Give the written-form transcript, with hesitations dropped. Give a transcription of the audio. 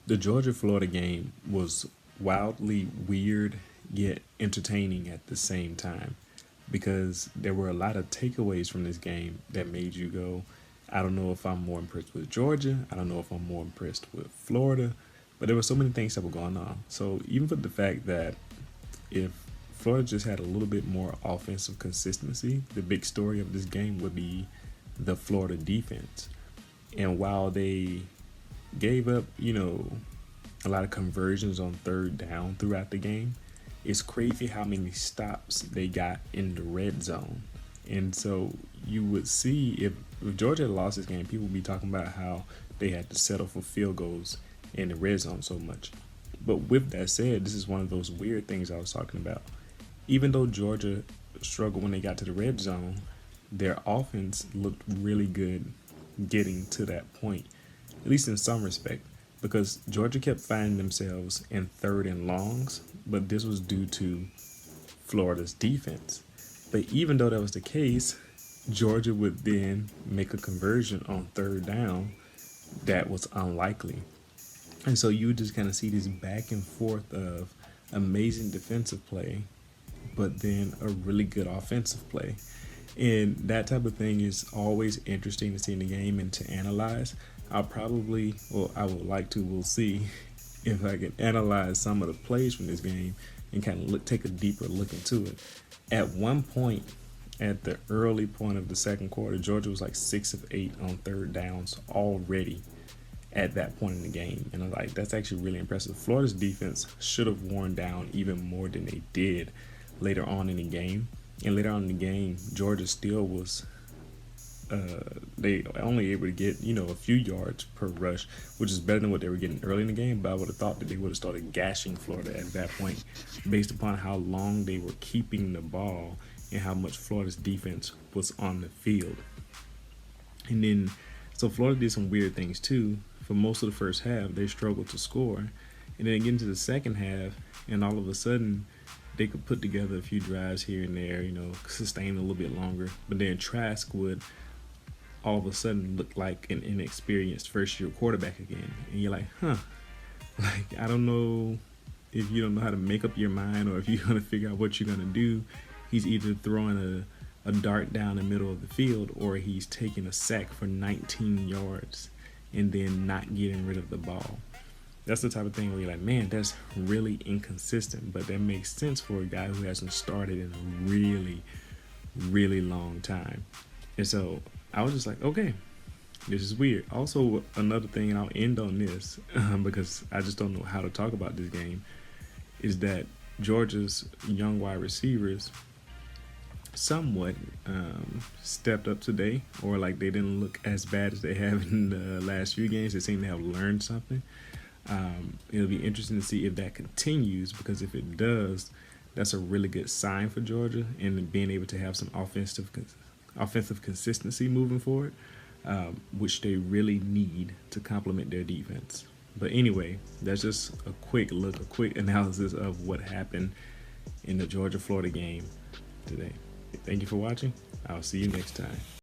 The Georgia-Florida game was wildly weird yet entertaining at the same time because there were a lot of takeaways from this game that made you go, I don't know if I'm more impressed with Georgia. I don't know if I'm more impressed with Florida. But there were so many things that were going on. So even for the fact that if Florida just had a little bit more offensive consistency, the big story of this game would be the Florida defense. And while they gave up, a lot of conversions on third down throughout the game, it's crazy how many stops they got in the red zone. And so you would see if Georgia had lost this game, people would be talking about how they had to settle for field goals in the red zone so much. But with that said, this is one of those weird things I was talking about. Even though Georgia struggled when they got to the red zone, their offense looked really good getting to that point, at least in some respect, because Georgia kept finding themselves in third and longs, but this was due to Florida's defense. But even though that was the case, Georgia would then make a conversion on third down that was unlikely. And so you just kind of see this back and forth of amazing defensive play, but then a really good offensive play. And that type of thing is always interesting to see in the game and to analyze. I would like to, we'll see if I can analyze some of the plays from this game and kind of take a deeper look into it. At one point, at the early point of the second quarter, Georgia was like 6 of 8 on third downs already at that point in the game. And I'm like, that's actually really impressive. Florida's defense should have worn down even more than they did later on in the game. And later on in the game, Georgia still was they only able to get, a few yards per rush, which is better than what they were getting early in the game. But I would have thought that they would have started gashing Florida at that point based upon how long they were keeping the ball and how much Florida's defense was on the field. And then, so Florida did some weird things too. For most of the first half, they struggled to score. And then get into the second half, and all of a sudden, they could put together a few drives here and there, sustain a little bit longer. But then Trask would all of a sudden look like an inexperienced first-year quarterback again. And you're like, like, I don't know if you don't know how to make up your mind or if you're going to figure out what you're going to do. He's either throwing a dart down the middle of the field or he's taking a sack for 19 yards and then not getting rid of the ball. That's the type of thing where you're like, man, that's really inconsistent. But that makes sense for a guy who hasn't started in a really, really long time. And so I was just like, okay, this is weird. Also, another thing, and I'll end on this because I just don't know how to talk about this game, is that Georgia's young wide receivers somewhat stepped up today, or like they didn't look as bad as they have in the last few games. They seem to have learned something. It'll be interesting to see if that continues, because if it does, that's a really good sign for Georgia and being able to have some offensive consistency moving forward, which they really need to complement their defense. But anyway, that's just a quick analysis of what happened in the Georgia-Florida game today. Thank you for watching. I'll see you next time.